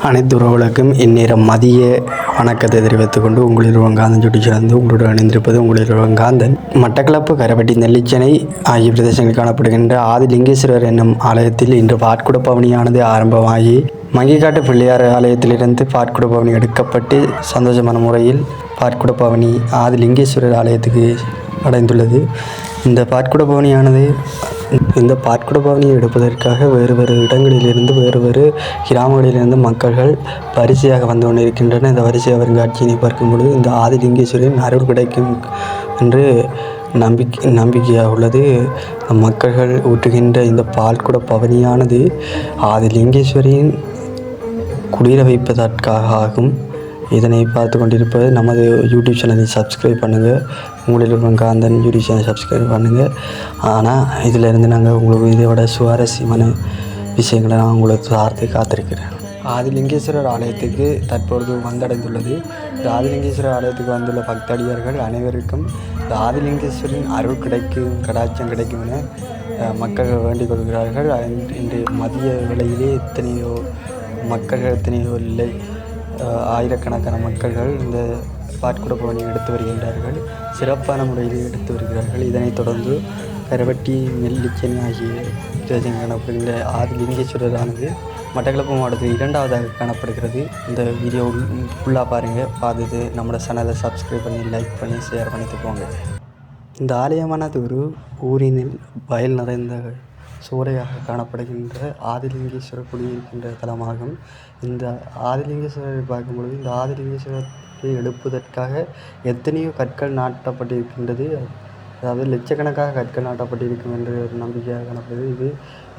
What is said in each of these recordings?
அனைத்து உறவுகளுக்கும் இந்நேரம் மதிய வணக்கத்தை தெரிவித்துக் கொண்டு உங்களில் காந்தன் சுட்டி சேர்ந்து உங்களுடன் இணைந்திருப்பது உங்களில் காந்தன். மட்டக்களப்பு, கரவட்டி, நெல்லிச்சனை ஆகிய பிரதேசங்களில் காணப்படுகின்ற ஆதிலிங்கேஸ்வரர் என்னும் ஆலயத்தில் இன்று பாற்குட பவனியானது ஆரம்பமாகி மங்கிக்காட்டு பிள்ளையார் ஆலயத்திலிருந்து பாற்குட பவனி எடுக்கப்பட்டு சந்தோஷமான முறையில் பாற்குட பவனி ஆதிலிங்கேஸ்வரர் ஆலயத்துக்கு அடைந்துள்ளது. இந்த பாற்குட பவனியை எடுப்பதற்காக வேறு இடங்களிலிருந்து வேறு கிராமங்களிலிருந்து மக்கள்கள் வரிசையாக வந்து கொண்டிருக்கின்றனர். இந்த வரிசை வரும் காட்சியினை பார்க்கும் பொழுது இந்த ஆதிலிங்கேஸ்வரின் அருள் கிடைக்கும் என்று நம்பிக்கையாக உள்ளது. மக்கள்கள் ஊற்றுகின்ற இந்த பால்குட பவனியானது ஆதிலிங்கேஸ்வரியின் குளிர வைப்பதற்காக ஆகும். இதனை பார்த்து கொண்டிருப்பது நமது யூடியூப் சேனலை சப்ஸ்கிரைப் பண்ணுங்கள். உங்களில் காந்தன் யூடியூப் சேனல் சப்ஸ்கிரைப் பண்ணுங்கள். ஆனால் இதிலிருந்து நாங்கள் உங்களுக்கு இதை சுவாரஸ்யமான விஷயங்களை நான் உங்களுக்கு காத்திருக்கிறேன். ஆதிலிங்கேஸ்வரர் ஆலயத்துக்கு தற்பொழுது வந்தடைந்துள்ளது. இந்த ஆதிலிங்கேஸ்வரர் ஆலயத்துக்கு வந்துள்ள பக்தடியர்கள் அனைவருக்கும் இந்த ஆதிலிங்கேஸ்வரின் அருள் கிடைக்கும், கடாட்சம் கிடைக்கும் என மக்கள் வேண்டிக் கொள்கிறார்கள். இன்று மதிய வேளையிலே எத்தனையோ இல்லை ஆயிரக்கணக்கான மக்கள்கள் இந்த பாற்குட பவனியை எடுத்து வருகின்றார்கள். சிறப்பான முறையில் எடுத்து வருகிறார்கள். இதனைத் தொடர்ந்து கரவட்டி, நெல்லிச்சனை ஆகிய பிரதேசங்கள் காணப்படுகின்ற ஆதிலிங்கேஸ்வரரானது மட்டக்களப்பு மாவட்டத்தில் 2வதாக காணப்படுகிறது. இந்த வீடியோ ஃபுல்லாக பாருங்கள். பார்த்துட்டு நம்மளோட சேனலை சப்ஸ்கிரைப் பண்ணி, லைக் பண்ணி, ஷேர் பண்ணிட்டு போங்க. இந்த ஆலயமானது ஒரு ஊரினில் வயல் நிறைந்த சூறையாக காணப்படுகின்ற ஆதிலிங்கேஸ்வரர் குடியிருக்கின்ற தலமாகும். இந்த ஆதிலிங்கேஸ்வரரை பார்க்கும்பொழுது இந்த ஆதிலிங்கேஸ்வரரை எழுப்புவதற்காக எத்தனையோ கற்கள் நாட்டப்பட்டிருக்கின்றது. அதாவது லட்சக்கணக்காக கற்கள் நாட்டப்பட்டிருக்கும் என்று ஒரு நம்பிக்கையாக காணப்படுகிறது. இது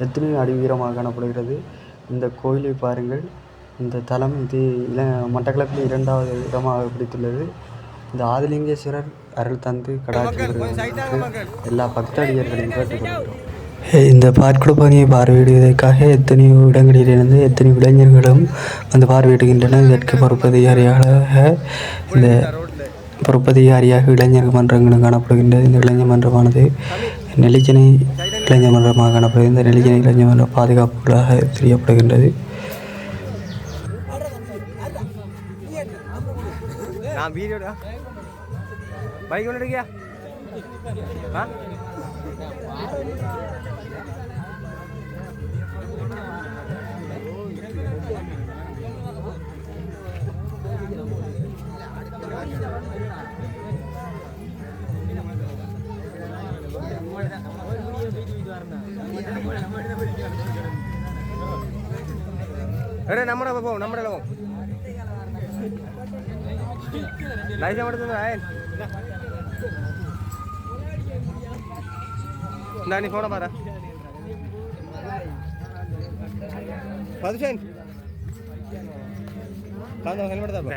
எத்தனையோ அடிவீரமாக காணப்படுகிறது. இந்த கோயிலை பாருங்கள். இந்த தலம் இது மட்டக்களப்பில் 2வது இடமாக பிடித்துள்ளது. இந்த ஆதிலிங்கேஸ்வரர் அருள் தந்து கடாட்சி எல்லா பக்தடியர்களையும் கேட்டுக்கொள்கிறோம். இந்த பாற்குட பவனியை பார்வையிடுவதற்காக எத்தனையோ இடங்களிலிருந்து எத்தனையோ இளைஞர்களும் வந்து பார்வையிடுகின்றனர். இதற்கு பொறுப்பதிகாரியாக இளைஞர் மன்றங்களும் காணப்படுகின்றது. இந்த இளைஞர் மன்றமானது நெல்லிச்சனை இளைஞர் மன்றமாக காணப்படுகிறது. இந்த நெல்லிச்சனை இளைஞர் மன்ற பாதுகாப்புகளாக தெரியப்படுகின்றது. നമ്മുടെ നീ ഫോണ പറ പതുശൻ ഹെൽമെറ്റ് തപ്പ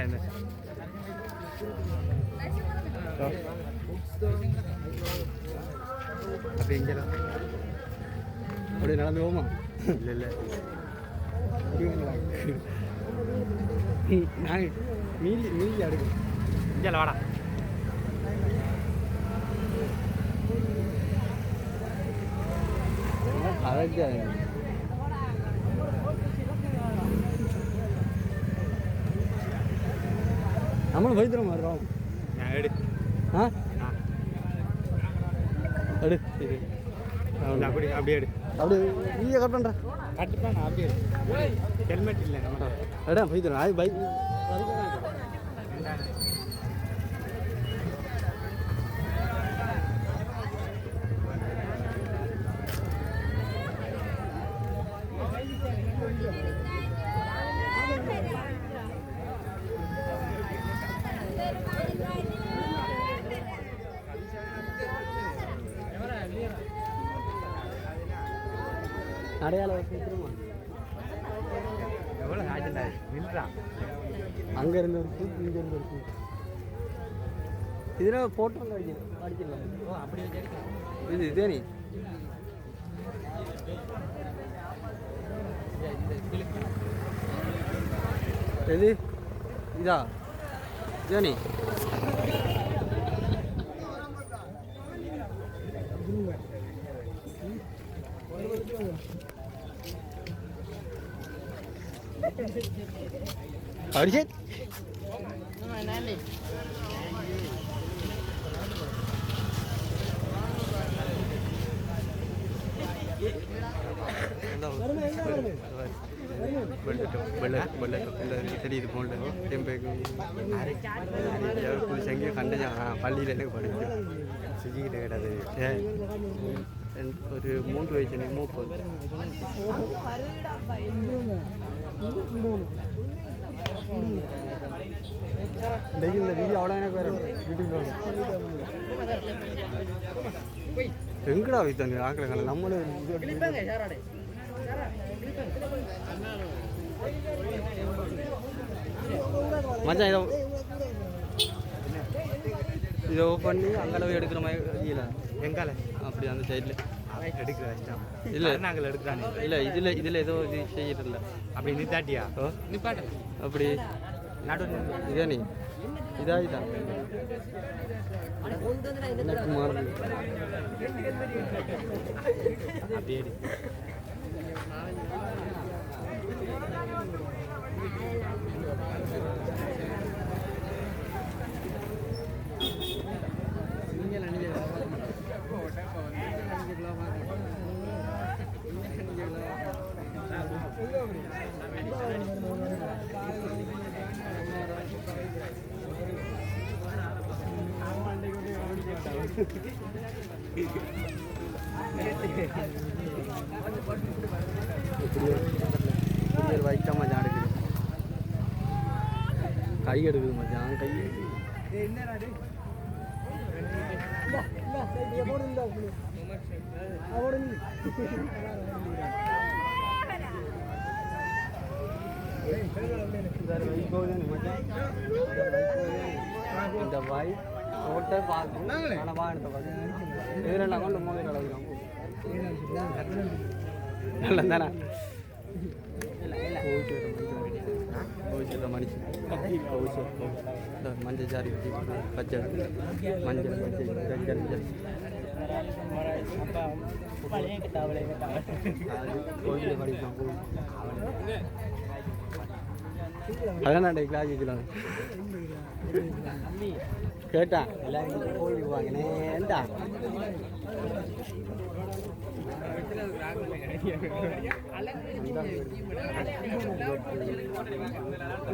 அப்படி நடந்து போமா? இல்லை நான் மீதி அடுக்கும் இங்கே வாடா. நம்மளும் வைத்திரம் வர்றோம். எடு எடு இது அப்படியே எடு. அப்படி நீயே கட் பண்ணுற கட்டுப்பா. நான் அப்படியே ஹெல்மெட் இல்லை நம்ம வைத்திரம் அது பைக் அடையாளம் வச்சுருமா? எவ்வளோ நின்றான். அங்கே இருந்து ஒரு கூட்டு, இங்கே இருந்து ஒரு கூட்டு. இதில் ஃபோட்டோ அடிக்கலாம். ஓ அப்படி இது இதே நீ எது இதா ஜோனி அபிஷேக் தெரியுது போல சங்கிய கண்டஜா பள்ளியில் எனக்கு படிச்சு சுஜிக்கிட்ட கிடையாது ஒரு 3 வயசு எனக்கு 30 டெய்லி இந்த வீடியோ அவ்வளோ எனக்கு வரும் வீட்டுக்கு எங்கடா வைத்தாங்க ஆக்கல நம்மளும் மச்சான் இதை பண்ணி அங்களவு எடுக்கிற மாதிரி இல்லை எங்கால அப்படி அந்த சைடில் எடுக்கிற கஷ்டம் இல்லை நாங்கள் எடுக்கிறானே இல்லை இதில் ஏதோ இது செய்யறதில்ல அப்படி நித்தாட்டியா ஓ நிப்பாட்ட அப்படி நடு இதே நீ இதாகிட்டான் எனக்கு மாறுது அப்படியே வைக்க மச்சான் எடுக்குது கை எடுக்குது மச்சான் கை இந்த வாய் ஓட்ட பார்க்கணும் ஆனால் வாங்கிட்ட பார்க்கணும் எதிரெல்லாம் கொண்டு மோதிர அளவுக்கு நல்லா தானே மனுஷன் மஞ்சள் ஜாரி பச்சை மஞ்சள் மஞ்சள் கோயிலில் படிப்பான் அதான் கிளாஸ் வச்சுக்கலாம் கேட்டான் எல்லாரும் கோயிலுக்கு வாங்கினேன்டா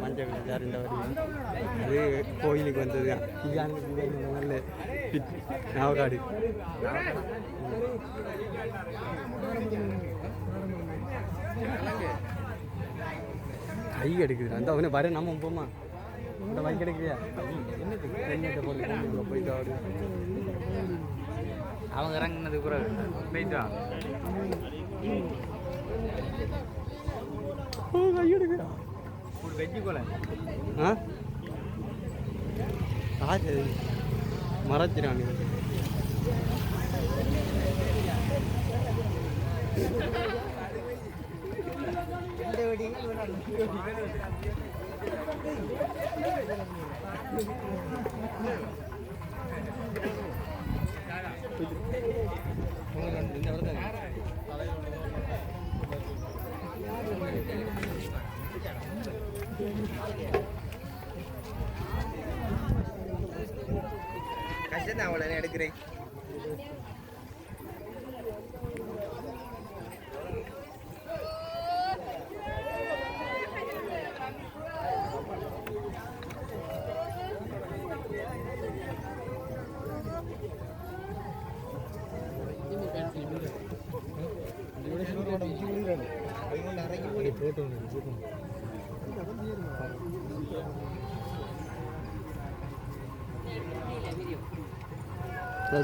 மஞ்சள் சார் இந்த அது கோயிலுக்கு வந்தது நல்ல நாவக்காடு கை எடுக்குது அந்த அவனை வர நம்ம போமா இந்த வாங்கி கிடைக்கிறியா என்னத்தை போட்டு போயிட்டு அவரு அவங்க இறங்கினது கூட போயிட்டா கை எடுக்குறா ஒரு வெஜ்ஜி கொலை மறைச்சிடான் கஷ்டம் தான் அவ்வளோ எடுக்கிறேன்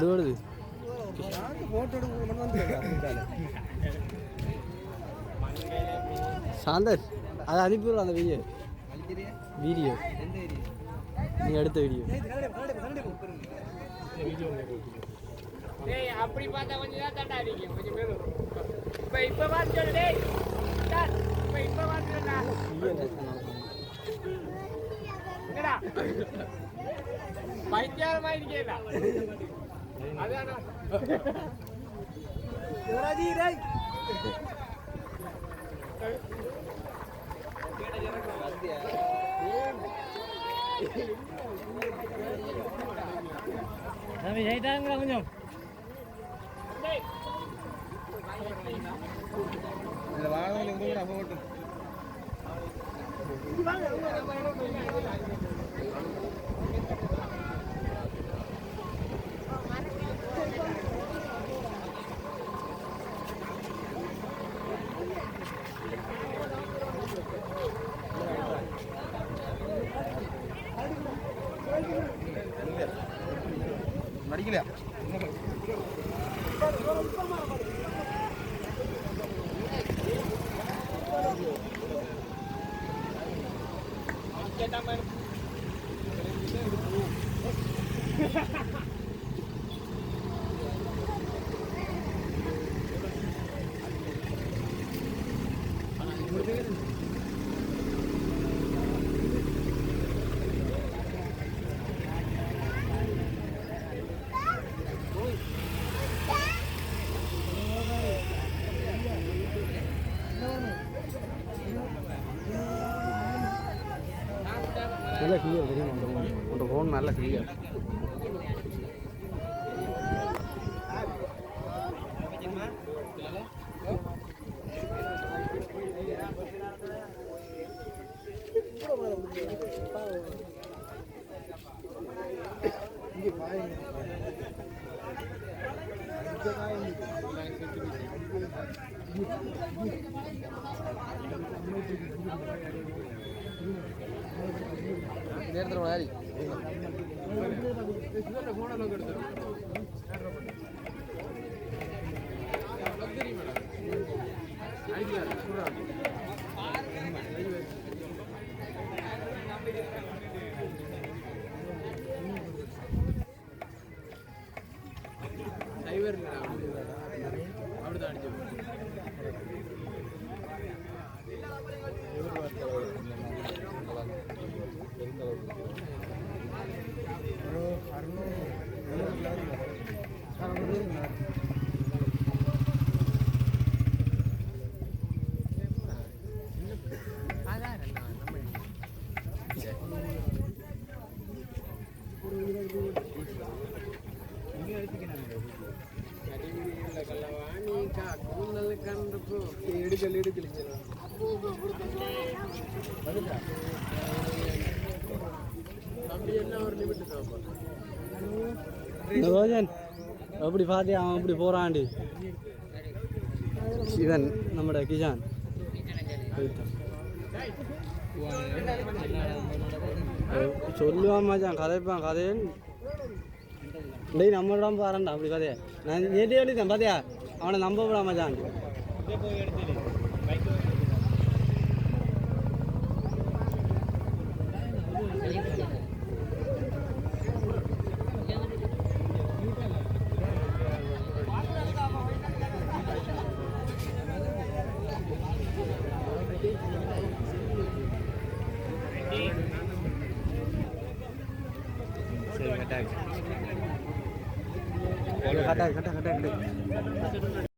வருது சாந்தர் அதை அனுப்பிடுவோம் அந்த வீடியோ நீ எடுத்த வீடியோ அப்படி பார்த்தா கொஞ்சம் தான் தட்டா அடிக்கும் கொஞ்சம் பேரும் இப்போ பார்த்து சொல்லு இப்போ பார்த்து என்னடா பைத்தியாரமா இருக்கேடா அதானா யுவராஜி ரை Tapi saya tahu nggak punya. இதில் வாழை கூட அப்போ மட்டும் மடிக்கலையா நல்ல கிளியர் தெரியுமா அந்த ஃபோன் நல்ல கிளியர் நேரத்தில் மாதிரி அப்படிதான் அடிச்சு அப்படி பார்த்து அவன் அப்படி போறான்டி சிவன் நம்மட கிஷான் சொல்லுவான் மச்சான் கதைப்பான் கதைன்னு டேய் நம்மளிடம் பாருண்டா அப்படி கதையா நான் நேற்று எழுதிட்டேன் பார்த்தியா அவனை நம்ப விடாம மச்சான் கட்டாய்